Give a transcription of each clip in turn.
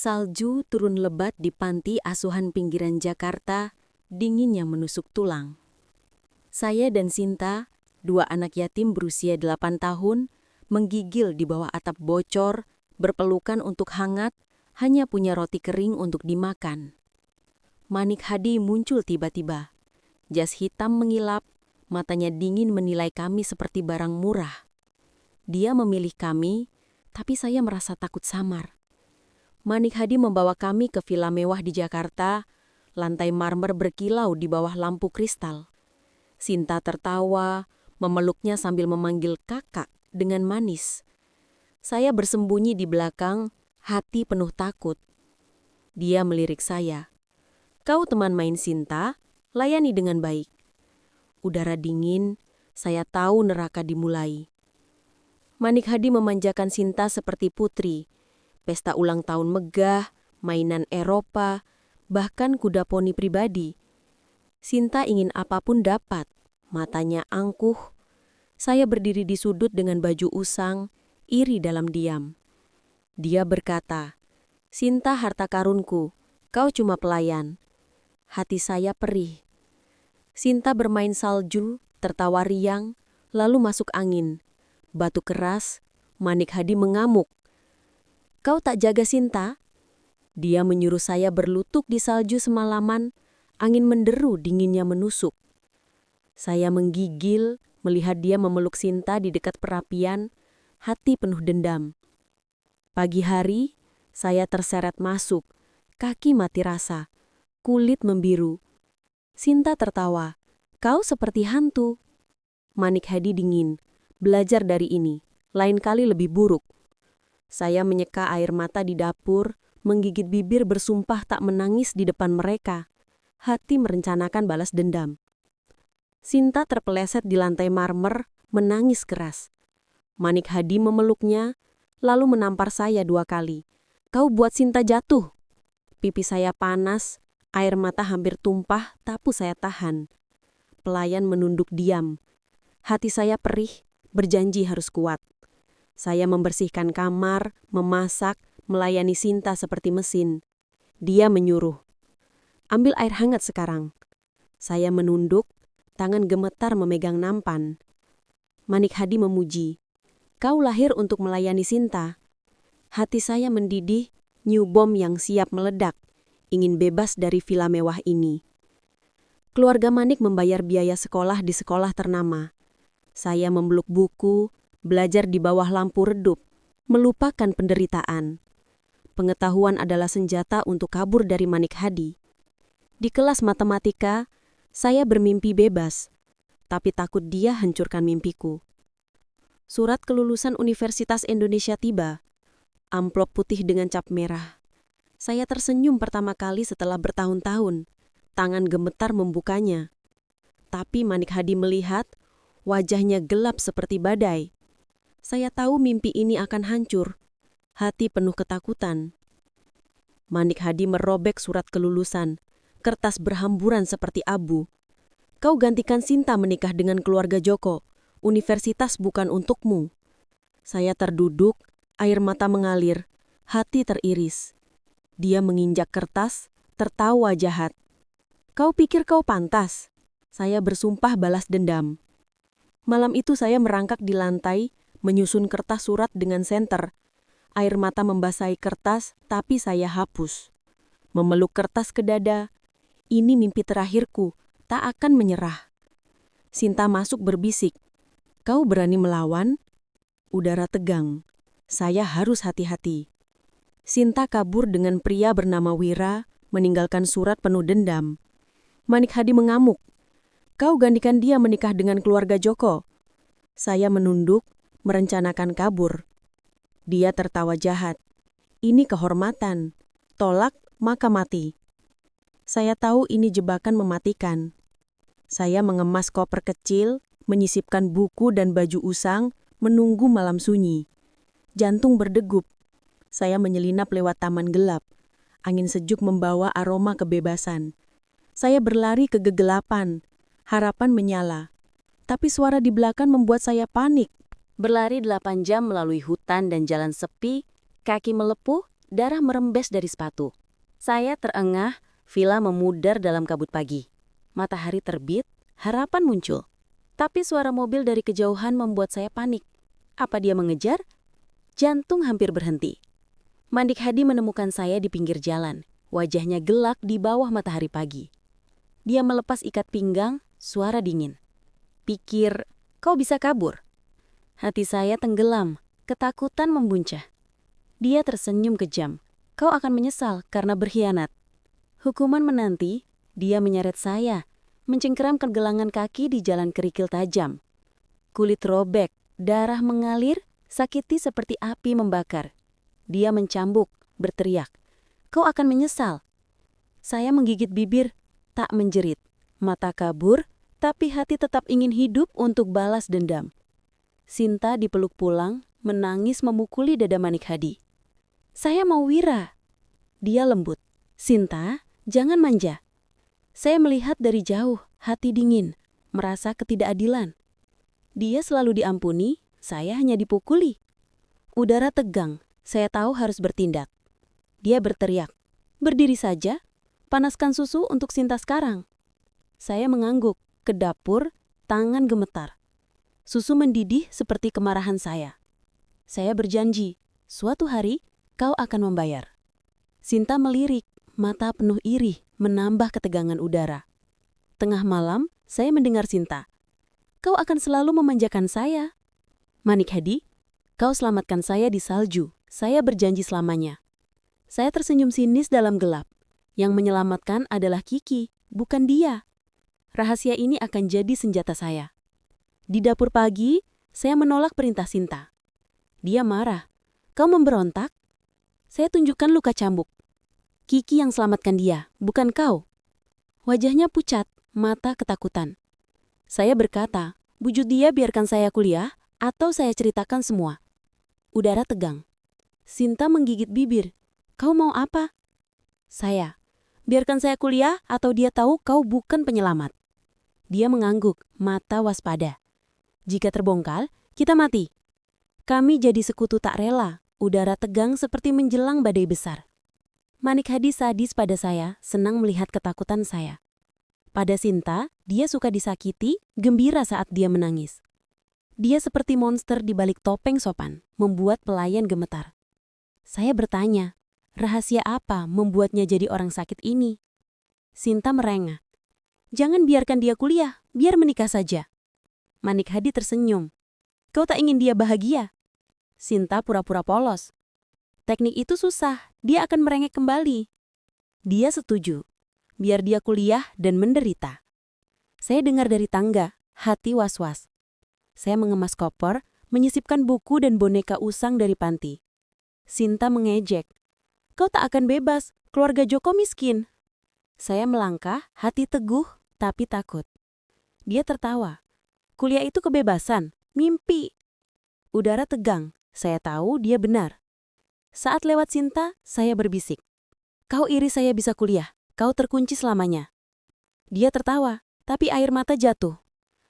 Salju turun lebat di panti asuhan pinggiran Jakarta, dinginnya menusuk tulang. Saya dan Sinta, dua anak yatim berusia 8 tahun, menggigil di bawah atap bocor, berpelukan untuk hangat, hanya punya roti kering untuk dimakan. Manik Hadi muncul tiba-tiba. Jas hitam mengilap, matanya dingin menilai kami seperti barang murah. Dia memilih kami, tapi saya merasa takut samar. Manik Hadi membawa kami ke villa mewah di Jakarta, lantai marmer berkilau di bawah lampu kristal. Sinta tertawa, memeluknya sambil memanggil kakak dengan manis. Saya bersembunyi di belakang, hati penuh takut. Dia melirik saya. "Kau teman main Sinta, layani dengan baik." Udara dingin, saya tahu neraka dimulai. Manik Hadi memanjakan Sinta seperti putri. Pesta ulang tahun megah, mainan Eropa, bahkan kuda poni pribadi. Sinta ingin apapun dapat, matanya angkuh. Saya berdiri di sudut dengan baju usang, iri dalam diam. Dia berkata, "Sinta harta karunku, kau cuma pelayan." Hati saya perih. Sinta bermain salju, tertawa riang, lalu masuk angin. Batu keras, Manik Hadi mengamuk. "Kau tak jaga Sinta?" Dia menyuruh saya berlutut di salju semalaman, angin menderu, dinginnya menusuk. Saya menggigil melihat dia memeluk Sinta di dekat perapian, hati penuh dendam. Pagi hari, saya terseret masuk, kaki mati rasa, kulit membiru. Sinta tertawa, "Kau seperti hantu." Manik Hadi dingin, "Belajar dari ini, lain kali lebih buruk." Saya menyeka air mata di dapur, menggigit bibir bersumpah tak menangis di depan mereka. Hati merencanakan balas dendam. Sinta terpeleset di lantai marmer, menangis keras. Manik Hadi memeluknya, lalu menampar saya 2 kali. "Kau buat Sinta jatuh." Pipi saya panas, air mata hampir tumpah, tapi saya tahan. Pelayan menunduk diam. Hati saya perih, berjanji harus kuat. Saya membersihkan kamar, memasak, melayani Sinta seperti mesin. Dia menyuruh, "Ambil air hangat sekarang." Saya menunduk, tangan gemetar memegang nampan. Manik Hadi memuji, "Kau lahir untuk melayani Sinta." Hati saya mendidih, new bom yang siap meledak, ingin bebas dari villa mewah ini. Keluarga Manik membayar biaya sekolah di sekolah ternama. Saya memeluk buku, belajar di bawah lampu redup, melupakan penderitaan. Pengetahuan adalah senjata untuk kabur dari Manik Hadi. Di kelas matematika, saya bermimpi bebas, tapi takut dia hancurkan mimpiku. Surat kelulusan Universitas Indonesia tiba, amplop putih dengan cap merah. Saya tersenyum pertama kali setelah bertahun-tahun, tangan gemetar membukanya. Tapi Manik Hadi melihat, wajahnya gelap seperti badai. Saya tahu mimpi ini akan hancur. Hati penuh ketakutan. Manik Hadi merobek surat kelulusan. Kertas berhamburan seperti abu. "Kau gantikan Sinta menikah dengan keluarga Joko. Universitas bukan untukmu." Saya terduduk, air mata mengalir, hati teriris. Dia menginjak kertas, tertawa jahat. "Kau pikir kau pantas?" Saya bersumpah balas dendam. Malam itu saya merangkak di lantai, menyusun kertas surat dengan senter. Air mata membasahi kertas, tapi saya hapus. Memeluk kertas ke dada. Ini mimpi terakhirku, tak akan menyerah. Sinta masuk berbisik, "Kau berani melawan?" Udara tegang. Saya harus hati-hati. Sinta kabur dengan pria bernama Wira, meninggalkan surat penuh dendam. Manik Hadi mengamuk, "Kau gantikan dia menikah dengan keluarga Joko." Saya menunduk, merencanakan kabur. Dia tertawa jahat. "Ini kehormatan. Tolak, maka mati." Saya tahu ini jebakan mematikan. Saya mengemas koper kecil, menyisipkan buku dan baju usang, menunggu malam sunyi. Jantung berdegup. Saya menyelinap lewat taman gelap. Angin sejuk membawa aroma kebebasan. Saya berlari ke kegelapan. Harapan menyala. Tapi suara di belakang membuat saya panik. Berlari 8 jam melalui hutan dan jalan sepi, kaki melepuh, darah merembes dari sepatu. Saya terengah, villa memudar dalam kabut pagi. Matahari terbit, harapan muncul. Tapi suara mobil dari kejauhan membuat saya panik. Apa dia mengejar? Jantung hampir berhenti. Mandik Hadi menemukan saya di pinggir jalan. Wajahnya gelap di bawah matahari pagi. Dia melepas ikat pinggang, suara dingin. Pikir, kau bisa kabur? Hati saya tenggelam, ketakutan membuncah. Dia tersenyum kejam. Kau akan menyesal karena berkhianat. Hukuman menanti, dia menyeret saya, mencengkeram kegelangan kaki di jalan kerikil tajam. Kulit robek, darah mengalir, sakiti seperti api membakar. Dia mencambuk, berteriak. Kau akan menyesal. Saya menggigit bibir, tak menjerit. Mata kabur, tapi hati tetap ingin hidup untuk balas dendam. Sinta dipeluk pulang, menangis memukuli dada Mandik Hadi. Saya mau Wira. Dia lembut. Sinta, jangan manja. Saya melihat dari jauh, hati dingin, merasa ketidakadilan. Dia selalu diampuni, saya hanya dipukuli. Udara tegang, saya tahu harus bertindak. Dia berteriak, berdiri saja, panaskan susu untuk Sinta sekarang. Saya mengangguk, ke dapur, tangan gemetar. Susu mendidih seperti kemarahan saya. Saya berjanji, suatu hari kau akan membayar. Sinta melirik, mata penuh iri, menambah ketegangan udara. Tengah malam, saya mendengar Sinta. Kau akan selalu memanjakan saya. Mandik Hadi, kau selamatkan saya di salju. Saya berjanji selamanya. Saya tersenyum sinis dalam gelap. Yang menyelamatkan adalah Kiki, bukan dia. Rahasia ini akan jadi senjata saya. Di dapur pagi, saya menolak perintah Sinta. Dia marah. Kau memberontak? Saya tunjukkan luka cambuk. Kiki yang selamatkan dia, bukan kau. Wajahnya pucat, mata ketakutan. Saya berkata, bujuk dia biarkan saya kuliah, atau saya ceritakan semua. Udara tegang. Sinta menggigit bibir. Kau mau apa? Saya. Biarkan saya kuliah, atau dia tahu kau bukan penyelamat. Dia mengangguk, mata waspada. Jika terbongkar, kita mati. Kami jadi sekutu tak rela. Udara tegang seperti menjelang badai besar. Mandik Hadi sadis pada saya, senang melihat ketakutan saya. Pada Sinta, dia suka disakiti, gembira saat dia menangis. Dia seperti monster di balik topeng sopan, membuat pelayan gemetar. Saya bertanya, rahasia apa membuatnya jadi orang sakit ini? Sinta merengah. Jangan biarkan dia kuliah, biar menikah saja. Mandik Hadi tersenyum. Kau tak ingin dia bahagia? Sinta pura-pura polos. Teknik itu susah, dia akan merengek kembali. Dia setuju. Biar dia kuliah dan menderita. Saya dengar dari tangga, hati was-was. Saya mengemas koper, menyisipkan buku dan boneka usang dari panti. Sinta mengejek. Kau tak akan bebas, keluarga Joko miskin. Saya melangkah, hati teguh, tapi takut. Dia tertawa. Kuliah itu kebebasan, mimpi. Udara tegang. Saya tahu dia benar. Saat lewat Sinta, saya berbisik. Kau iri saya bisa kuliah, kau terkunci selamanya. Dia tertawa, tapi air mata jatuh.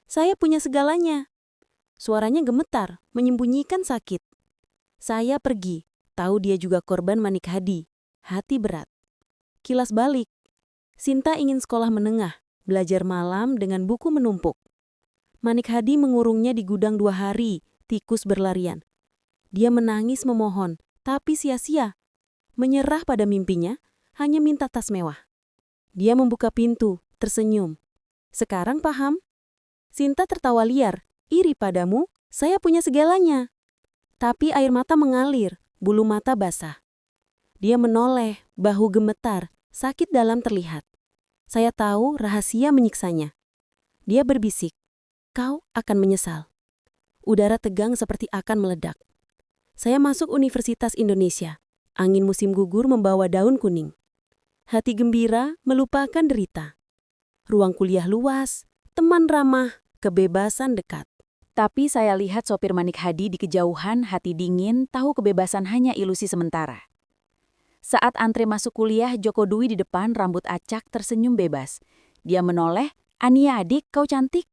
Saya punya segalanya. Suaranya gemetar, menyembunyikan sakit. Saya pergi, tahu dia juga korban Mandik Hadi. Hati berat. Kilas balik. Sinta ingin sekolah menengah, belajar malam dengan buku menumpuk. Mandik Hadi mengurungnya di gudang 2 hari, tikus berlarian. Dia menangis memohon, tapi sia-sia. Menyerah pada mimpinya, hanya minta tas mewah. Dia membuka pintu, tersenyum. Sekarang paham? Sinta tertawa liar. Iri padamu, saya punya segalanya. Tapi air mata mengalir, bulu mata basah. Dia menoleh, bahu gemetar, sakit dalam terlihat. Saya tahu rahasia menyiksanya. Dia berbisik, kau akan menyesal. Udara tegang seperti akan meledak. Saya masuk Universitas Indonesia. Angin musim gugur membawa daun kuning. Hati gembira melupakan derita. Ruang kuliah luas, teman ramah, kebebasan dekat. Tapi saya lihat sopir Mandik Hadi di kejauhan, hati dingin, tahu kebebasan hanya ilusi sementara. Saat antre masuk kuliah, Joko Dwi di depan, rambut acak, tersenyum bebas. Dia menoleh, Ania adik, kau cantik.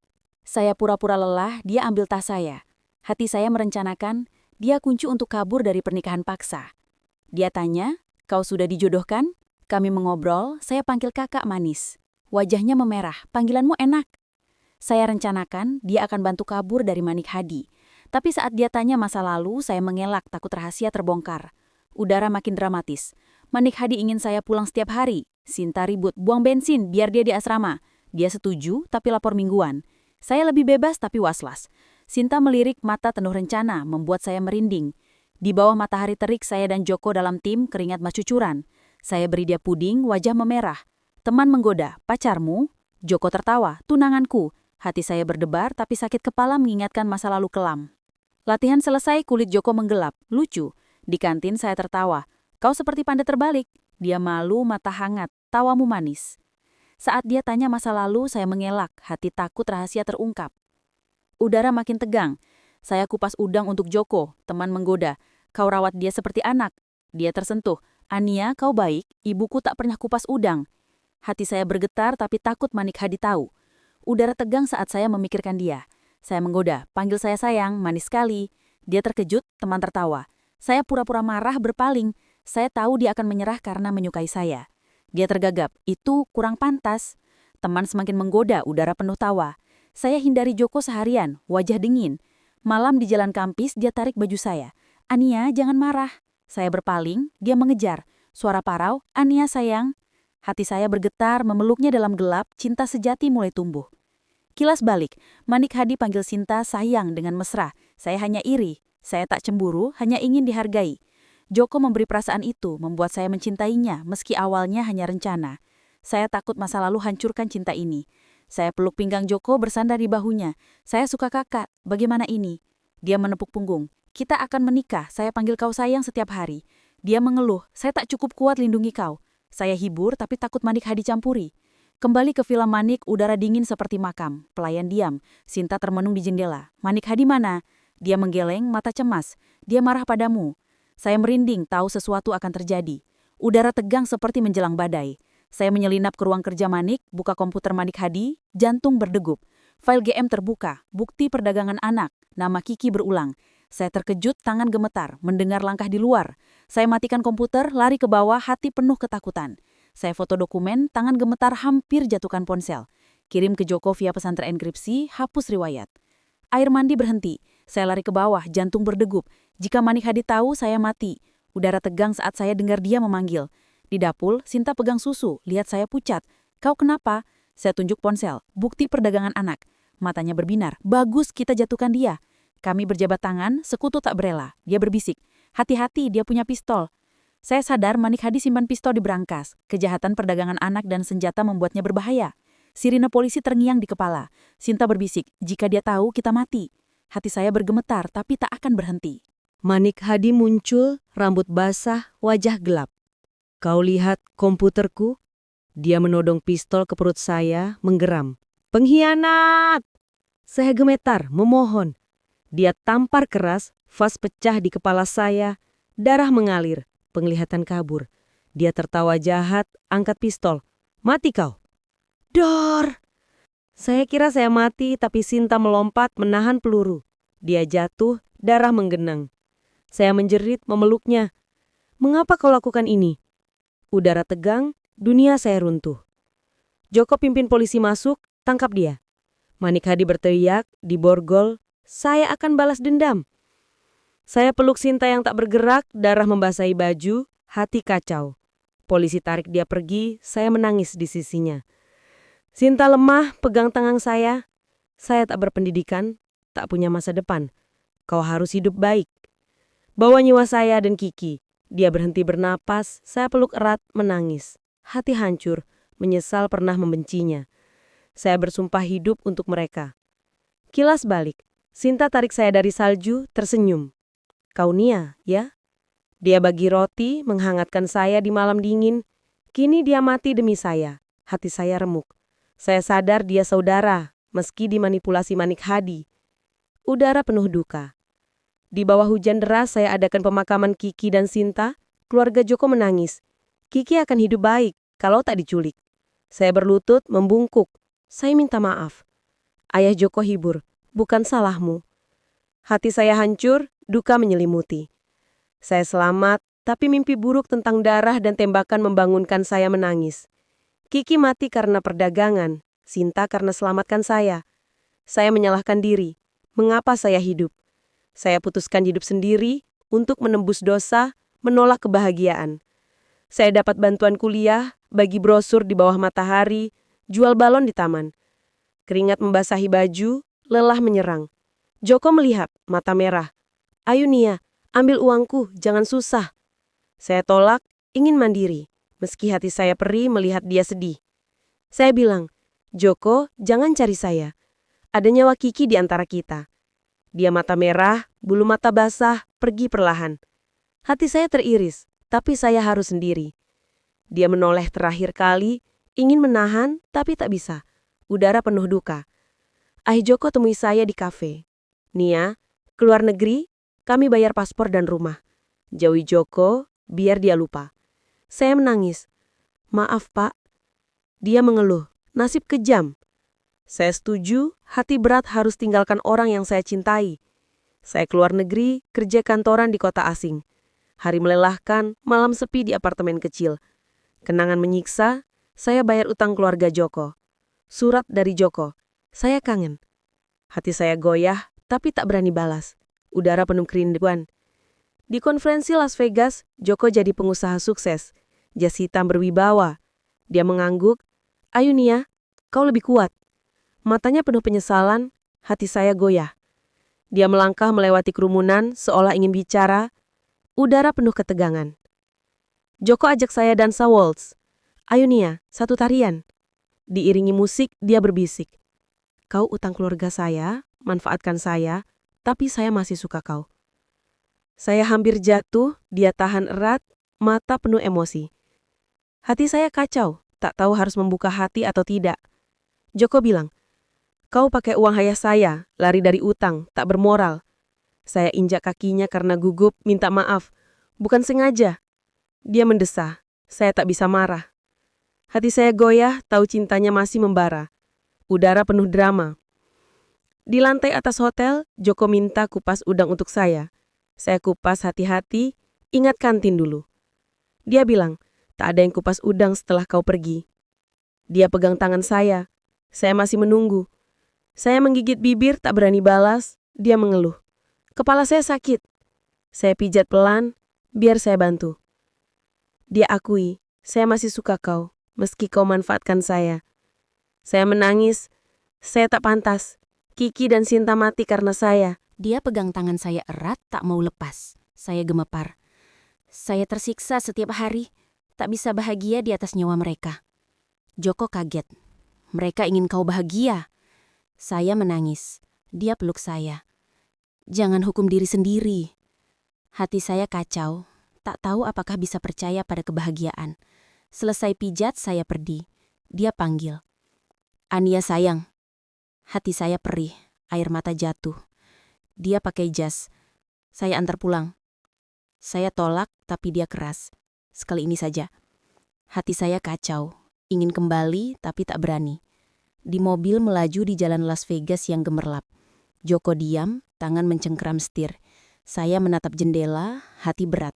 Saya pura-pura lelah, dia ambil tas saya. Hati saya merencanakan, dia kunci untuk kabur dari pernikahan paksa. Dia tanya, "Kau sudah dijodohkan?" Kami mengobrol, saya panggil kakak manis. Wajahnya memerah, panggilanmu enak. Saya rencanakan dia akan bantu kabur dari Manik Hadi. Tapi saat dia tanya masa lalu, saya mengelak takut rahasia terbongkar. Udara makin dramatis. Manik Hadi ingin saya pulang setiap hari. Sinta ribut, buang bensin biar dia di asrama. Dia setuju, tapi lapor mingguan. Saya lebih bebas tapi was-was. Sinta melirik mata penuh rencana, membuat saya merinding. Di bawah matahari terik, saya dan Joko dalam tim keringat macucuran. Saya beri dia puding, wajah memerah. Teman menggoda, pacarmu? Joko tertawa, tunanganku. Hati saya berdebar tapi sakit kepala mengingatkan masa lalu kelam. Latihan selesai, kulit Joko menggelap. Lucu. Di kantin saya tertawa. Kau seperti panda terbalik. Dia malu, mata hangat. Tawamu manis. Saat dia tanya masa lalu, saya mengelak. Hati takut rahasia terungkap. Udara makin tegang. Saya kupas udang untuk Joko. Teman menggoda. Kau rawat dia seperti anak. Dia tersentuh. Ania, kau baik. Ibuku tak pernah kupas udang. Hati saya bergetar tapi takut Manik Hadi tahu. Udara tegang saat saya memikirkan dia. Saya menggoda, panggil saya sayang, manis sekali. Dia terkejut, teman tertawa. Saya pura-pura marah berpaling. Saya tahu dia akan menyerah karena menyukai saya. Dia tergagap, itu kurang pantas. Teman semakin menggoda, udara penuh tawa. Saya hindari Joko seharian, wajah dingin. Malam di jalan kampus, dia tarik baju saya. Ania, jangan marah. Saya berpaling, dia mengejar. Suara parau, Ania sayang. Hati saya bergetar, memeluknya dalam gelap, cinta sejati mulai tumbuh. Kilas balik, Manik Hadi panggil Sinta sayang dengan mesra. Saya hanya iri, saya tak cemburu, hanya ingin dihargai. Joko memberi perasaan itu, membuat saya mencintainya, meski awalnya hanya rencana. Saya takut masa lalu hancurkan cinta ini. Saya peluk pinggang Joko bersandar di bahunya. Saya suka kakak, bagaimana ini? Dia menepuk punggung. Kita akan menikah, saya panggil kau sayang setiap hari. Dia mengeluh, saya tak cukup kuat lindungi kau. Saya hibur tapi takut Manik Hadi campuri. Kembali ke Villa Manik, udara dingin seperti makam. Pelayan diam. Sinta termenung di jendela. Manik Hadi mana? Dia menggeleng, mata cemas. Dia marah padamu. Saya merinding, tahu sesuatu akan terjadi. Udara tegang seperti menjelang badai. Saya menyelinap ke ruang kerja Manik, buka komputer Manik Hadi, jantung berdegup. File GM terbuka, bukti perdagangan anak, nama Kiki berulang. Saya terkejut, tangan gemetar, mendengar langkah di luar. Saya matikan komputer, lari ke bawah, hati penuh ketakutan. Saya foto dokumen, tangan gemetar hampir jatuhkan ponsel. Kirim ke Joko via pesan terenkripsi, hapus riwayat. Air mandi berhenti. Saya lari ke bawah, jantung berdegup. Jika Manik Hadi tahu, saya mati. Udara tegang saat saya dengar dia memanggil. Di dapur, Sinta pegang susu, lihat saya pucat. Kau kenapa? Saya tunjuk ponsel, bukti perdagangan anak. Matanya berbinar, bagus kita jatuhkan dia. Kami berjabat tangan, sekutu tak berela. Dia berbisik, hati-hati dia punya pistol. Saya sadar Manik Hadi simpan pistol di berangkas. Kejahatan perdagangan anak dan senjata membuatnya berbahaya. Sirine polisi terngiang di kepala. Sinta berbisik, jika dia tahu kita mati. Hati saya bergemetar tapi tak akan berhenti. Manik Hadi muncul, rambut basah, wajah gelap. Kau lihat komputerku? Dia menodong pistol ke perut saya, menggeram. Pengkhianat! Saya gemetar, memohon. Dia tampar keras, vas pecah di kepala saya, darah mengalir. Penglihatan kabur. Dia tertawa jahat, angkat pistol. Mati kau. Dor! Saya kira saya mati, tapi Sinta melompat menahan peluru. Dia jatuh, darah menggenang. Saya menjerit, memeluknya. Mengapa kau lakukan ini? Udara tegang, dunia saya runtuh. Joko pimpin polisi masuk, tangkap dia. Manik Hadi berteriak, diborgol, saya akan balas dendam. Saya peluk Sinta yang tak bergerak, darah membasahi baju, hati kacau. Polisi tarik dia pergi, saya menangis di sisinya. Sinta lemah, pegang tangan saya. Saya tak berpendidikan, tak punya masa depan. Kau harus hidup baik. Bawa nyawa saya dan Kiki. Dia berhenti bernapas, saya peluk erat, menangis. Hati hancur, menyesal pernah membencinya. Saya bersumpah hidup untuk mereka. Kilas balik, Sinta tarik saya dari salju, tersenyum. Kau Nia, ya? Dia bagi roti, menghangatkan saya di malam dingin. Kini dia mati demi saya. Hati saya remuk. Saya sadar dia saudara, meski dimanipulasi Manik Hadi. Udara penuh duka. Di bawah hujan deras saya adakan pemakaman Kiki dan Sinta. Keluarga Joko menangis. Kiki akan hidup baik kalau tak diculik. Saya berlutut, membungkuk. Saya minta maaf. Ayah Joko hibur, bukan salahmu. Hati saya hancur, duka menyelimuti. Saya selamat, Tapi mimpi buruk tentang darah dan tembakan membangunkan saya menangis. Kiki mati karena perdagangan, Sinta karena selamatkan saya. Saya menyalahkan diri. Mengapa saya hidup? Saya putuskan hidup sendiri untuk menembus dosa, menolak kebahagiaan. Saya dapat bantuan kuliah, bagi brosur di bawah matahari, jual balon di taman. Keringat membasahi baju, lelah menyerang. Joko melihat, mata merah. Ayo Nia, ambil uangku, jangan susah. Saya tolak, ingin mandiri, meski hati saya perih melihat dia sedih. Saya bilang, Joko, jangan cari saya. Ada nyawa Kiki di antara kita. Dia mata merah, bulu mata basah, pergi perlahan. Hati saya teriris, tapi saya harus sendiri. Dia menoleh terakhir kali, ingin menahan, tapi tak bisa. Udara penuh duka. Joko temui saya di kafe. Nia, keluar negeri, kami bayar paspor dan rumah. Jauhi Joko, biar dia lupa. Saya menangis. Maaf Pak. Dia mengeluh, nasib kejam. Saya setuju, hati berat harus tinggalkan orang yang saya cintai. Saya keluar negeri, kerja kantoran di kota asing. Hari melelahkan, malam sepi di apartemen kecil. Kenangan menyiksa, saya bayar utang keluarga Joko. Surat dari Joko. Saya kangen. Hati saya goyah, tapi tak berani balas. Udara penuh kerinduan. Di konferensi Las Vegas, Joko jadi pengusaha sukses. Jas hitam berwibawa. Dia mengangguk. Ayo Nia, kau lebih kuat. Matanya penuh penyesalan, hati saya goyah. Dia melangkah melewati kerumunan seolah ingin bicara. Udara penuh ketegangan. Joko ajak saya dansa waltz. Ayo Nia, satu tarian. Diiringi musik, dia berbisik. Kau utang keluarga saya, manfaatkan saya, tapi saya masih suka kau. Saya hampir jatuh, dia tahan erat, mata penuh emosi. Hati saya kacau, tak tahu harus membuka hati atau tidak. Joko bilang, kau pakai uang ayah saya, lari dari utang, tak bermoral. Saya injak kakinya karena gugup, minta maaf. Bukan sengaja. Dia mendesah, saya tak bisa marah. Hati saya goyah, tahu cintanya masih membara. Udara penuh drama. Di lantai atas hotel, Joko minta kupas udang untuk saya. Saya kupas hati-hati, ingat kantin dulu. Dia bilang, tak ada yang kupas udang setelah kau pergi. Dia pegang tangan saya masih menunggu. Saya menggigit bibir, tak berani balas, dia mengeluh. Kepala saya sakit. Saya pijat pelan, biar saya bantu. Dia akui, saya masih suka kau, meski kau manfaatkan saya. Saya menangis, saya tak pantas. Kiki dan Sinta mati karena saya. Dia pegang tangan saya erat, tak mau lepas. Saya gemepar. Saya tersiksa setiap hari, tak bisa bahagia di atas nyawa mereka. Joko kaget. Mereka ingin kau bahagia. Saya menangis. Dia peluk saya. Jangan hukum diri sendiri. Hati saya kacau, tak tahu apakah bisa percaya pada kebahagiaan. Selesai pijat, saya pergi. Dia panggil. Ania sayang. Hati saya perih, air mata jatuh. Dia pakai jas. Saya antar pulang. Saya tolak, tapi dia keras. Sekali ini saja. Hati saya kacau, ingin kembali tapi tak berani. Di mobil melaju di jalan Las Vegas yang gemerlap. Joko diam, tangan mencengkeram setir. Saya menatap jendela, hati berat.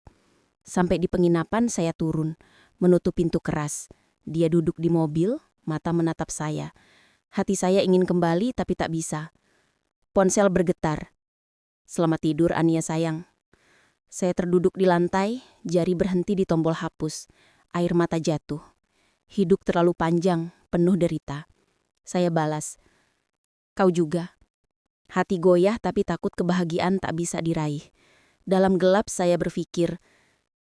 Sampai di penginapan saya turun, menutup pintu keras. Dia duduk di mobil, mata menatap saya. Hati saya ingin kembali tapi tak bisa. Ponsel bergetar. Selamat tidur Ania sayang. Saya terduduk di lantai, jari berhenti di tombol hapus. Air mata jatuh. Hidup terlalu panjang, penuh derita. Saya balas. Kau juga. Hati goyah tapi takut kebahagiaan tak bisa diraih. Dalam gelap saya berpikir,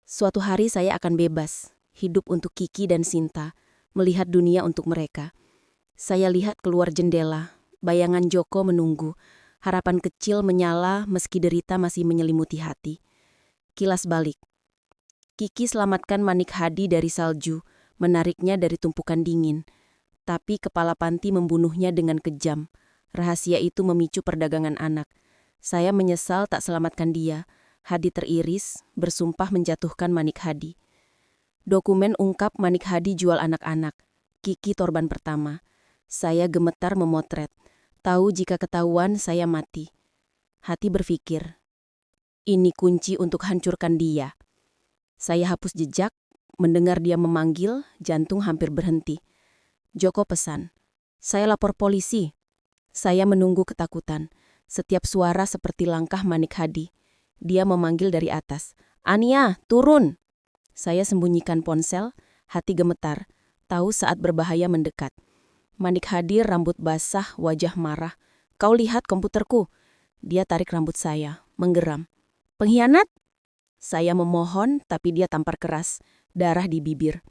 suatu hari saya akan bebas, hidup untuk Kiki dan Sinta, melihat dunia untuk mereka. Saya lihat keluar jendela, bayangan Joko menunggu. Harapan kecil menyala meski derita masih menyelimuti hati. Kilas balik. Kiki selamatkan Manik Hadi dari salju, menariknya dari tumpukan dingin. Tapi kepala panti membunuhnya dengan kejam. Rahasia itu memicu perdagangan anak. Saya menyesal tak selamatkan dia. Hadi teriris, bersumpah menjatuhkan Manik Hadi. Dokumen ungkap Manik Hadi jual anak-anak. Kiki korban pertama. Saya gemetar memotret. Tahu jika ketahuan saya mati. Hati berpikir, ini kunci untuk hancurkan dia. Saya hapus jejak, mendengar dia memanggil, jantung hampir berhenti. Joko pesan, "Saya lapor polisi." Saya menunggu ketakutan. Setiap suara seperti langkah Manik Hadi. Dia memanggil dari atas, "Ania, turun!" Saya sembunyikan ponsel, hati gemetar, tahu saat berbahaya mendekat. Manik Hadi rambut basah, wajah marah. "Kau lihat komputerku?" Dia tarik rambut saya, menggeram. "Pengkhianat?" Saya memohon, tapi dia tampar keras, darah di bibir.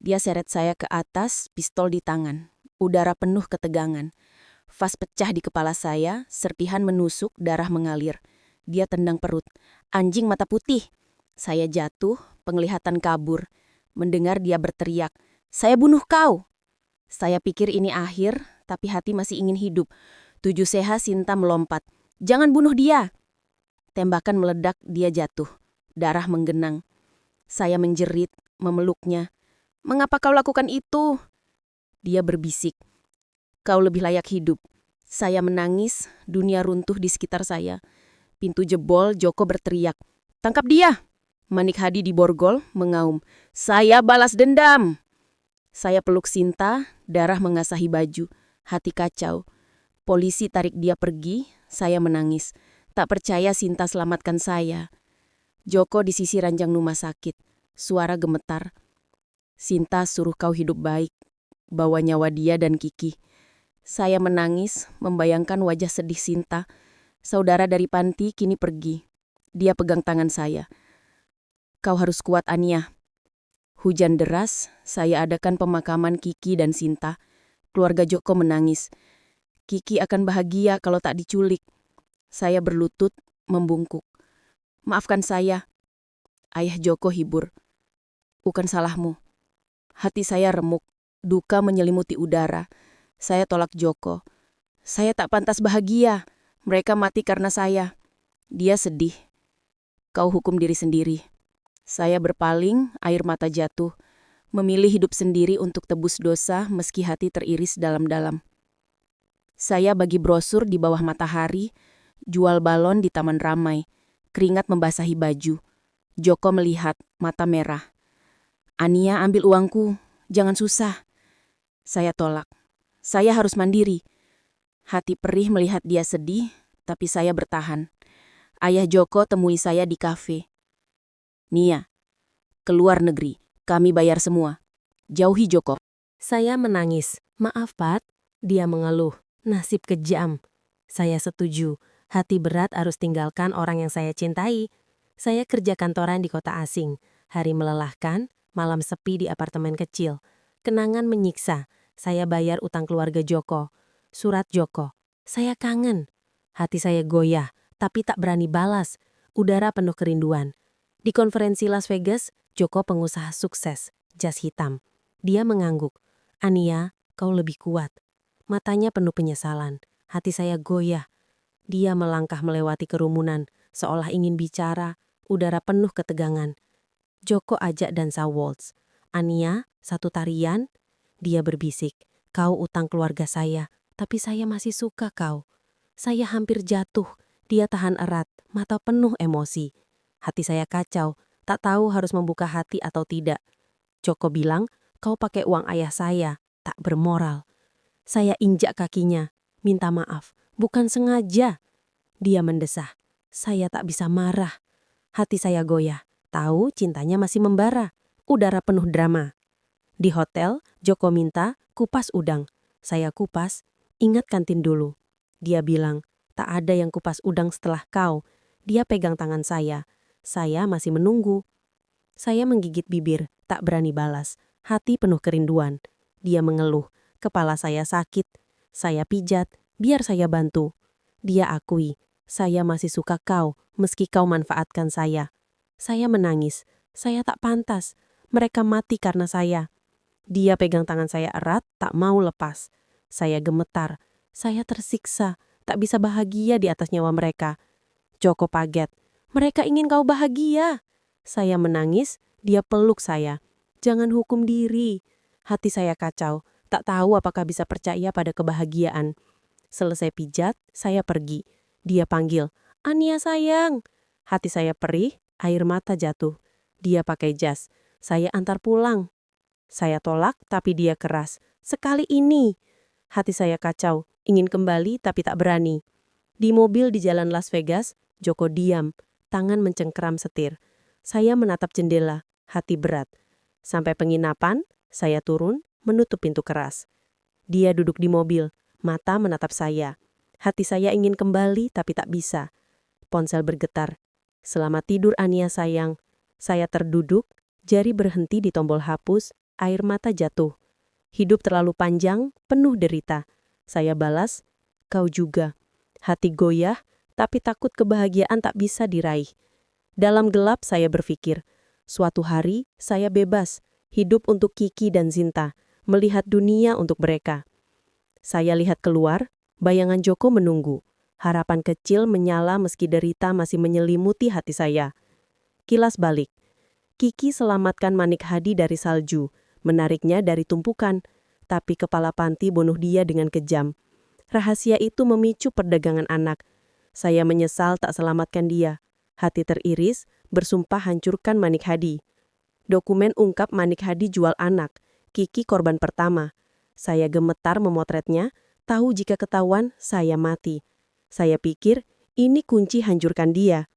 Dia seret saya ke atas, pistol di tangan. Udara penuh ketegangan. Vas pecah di kepala saya, serpihan menusuk, darah mengalir. Dia tendang perut. "Anjing mata putih!" Saya jatuh, penglihatan kabur. Mendengar dia berteriak, "Saya bunuh kau!" Saya pikir ini akhir, tapi hati masih ingin hidup. 7 seha Sinta melompat. "Jangan bunuh dia!" Tembakan meledak, dia jatuh. Darah menggenang. Saya menjerit, memeluknya. "Mengapa kau lakukan itu?" Dia berbisik, "Kau lebih layak hidup." Saya menangis, dunia runtuh di sekitar saya. Pintu jebol, Joko berteriak, "Tangkap dia!" Manik Hadi di borgol, mengaum, "Saya balas dendam!" Saya peluk Sinta, darah mengasahi baju, hati kacau. Polisi tarik dia pergi, saya menangis. Tak percaya Sinta selamatkan saya. Joko di sisi ranjang rumah sakit, suara gemetar. "Sinta suruh kau hidup baik, bawa nyawa dia dan Kiki." Saya menangis, membayangkan wajah sedih Sinta. Saudara dari panti kini pergi. Dia pegang tangan saya. "Kau harus kuat, Ania." Hujan deras, saya adakan pemakaman Kiki dan Sinta. Keluarga Joko menangis. "Kiki akan bahagia kalau tak diculik." Saya berlutut, membungkuk. "Maafkan saya." Ayah Joko hibur. "Bukan salahmu." Hati saya remuk, duka menyelimuti udara. Saya tolak Joko. "Saya tak pantas bahagia. Mereka mati karena saya." Dia sedih. "Kau hukum diri sendiri." Saya berpaling, air mata jatuh. Memilih hidup sendiri untuk tebus dosa meski hati teriris dalam-dalam. Saya bagi brosur di bawah matahari, jual balon di taman ramai. Keringat membasahi baju. Joko melihat, mata merah. "Ania, ambil uangku. Jangan susah." Saya tolak. Saya harus mandiri. Hati perih melihat dia sedih, tapi saya bertahan. Ayah Joko temui saya di kafe. "Nia, keluar negeri. Kami bayar semua. Jauhi Joko." Saya menangis. "Maaf, Pat." Dia mengeluh. "Nasib kejam." Saya setuju. Hati berat harus tinggalkan orang yang saya cintai. Saya kerja kantoran di kota asing. Hari melelahkan, malam sepi di apartemen kecil. Kenangan menyiksa. Saya bayar utang keluarga Joko. Surat Joko. Saya kangen. Hati saya goyah, tapi tak berani balas. Udara penuh kerinduan. Di konferensi Las Vegas, Joko pengusaha sukses, jas hitam. Dia mengangguk. "Ania, kau lebih kuat." Matanya penuh penyesalan. Hati saya goyah. Dia melangkah melewati kerumunan, seolah ingin bicara, udara penuh ketegangan. Joko ajak dansa waltz. "Ania, satu tarian?" Dia berbisik, "Kau utang keluarga saya, tapi saya masih suka kau." Saya hampir jatuh. Dia tahan erat, mata penuh emosi. Hati saya kacau, tak tahu harus membuka hati atau tidak. Joko bilang, "Kau pakai uang ayah saya, tak bermoral." Saya injak kakinya, minta maaf, "Bukan sengaja." Dia mendesah, "Saya tak bisa marah." Hati saya goyah, tahu cintanya masih membara. Udara penuh drama. Di hotel, Joko minta kupas udang. Saya kupas, "Ingat kantin dulu." Dia bilang, "Tak ada yang kupas udang setelah kau." Dia pegang tangan saya. Saya masih menunggu. Saya menggigit bibir, tak berani balas. Hati penuh kerinduan. Dia mengeluh, "Kepala saya sakit." Saya pijat, "Biar saya bantu." Dia akui, "Saya masih suka kau, meski kau manfaatkan saya." Saya menangis, "Saya tak pantas. Mereka mati karena saya." Dia pegang tangan saya erat, tak mau lepas. Saya gemetar. Saya tersiksa, tak bisa bahagia di atas nyawa mereka. Joko paget, "Mereka ingin kau bahagia." Saya menangis, dia peluk saya. "Jangan hukum diri." Hati saya kacau, tak tahu apakah bisa percaya pada kebahagiaan. Selesai pijat, saya pergi. Dia panggil, "Ania sayang." Hati saya perih, air mata jatuh. Dia pakai jas. Saya antar pulang. Saya tolak, tapi dia keras. Sekali ini. Hati saya kacau, ingin kembali tapi tak berani. Di mobil di jalan Las Vegas, Joko diam, tangan mencengkeram setir. Saya menatap jendela, hati berat. Sampai penginapan, saya turun, menutup pintu keras. Dia duduk di mobil, mata menatap saya. Hati saya ingin kembali tapi tak bisa. Ponsel bergetar. Selamat tidur Ania sayang. Saya terduduk, jari berhenti di tombol hapus, air mata jatuh. Hidup terlalu panjang, penuh derita. Saya balas, kau juga. Hati goyah, tapi takut kebahagiaan tak bisa diraih. Dalam gelap saya berpikir, suatu hari saya bebas, hidup untuk Kiki dan Zinta, melihat dunia untuk mereka. Saya lihat keluar, bayangan Joko menunggu. Harapan kecil menyala meski derita masih menyelimuti hati saya. Kilas balik. Kiki selamatkan Manik Hadi dari salju, menariknya dari tumpukan, tapi kepala panti bunuh dia dengan kejam. Rahasia itu memicu perdagangan anak. Saya menyesal tak selamatkan dia. Hati teriris, bersumpah hancurkan Manik Hadi. Dokumen ungkap Manik Hadi jual anak. Kiki korban pertama. Saya gemetar memotretnya, tahu jika ketahuan saya mati. Saya pikir ini kunci hancurkan dia.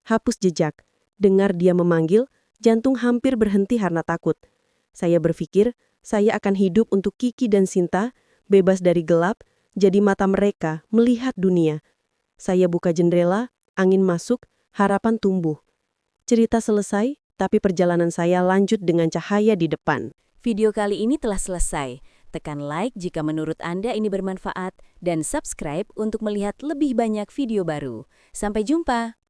Hapus jejak. Dengar dia memanggil, jantung hampir berhenti karena takut. Saya berpikir saya akan hidup untuk Kiki dan Sinta, bebas dari gelap, jadi mata mereka melihat dunia. Saya buka jendela, angin masuk, harapan tumbuh. Cerita selesai, tapi perjalanan saya lanjut dengan cahaya di depan. Video kali ini telah selesai. Tekan like jika menurut Anda ini bermanfaat dan subscribe untuk melihat lebih banyak video baru. Sampai jumpa!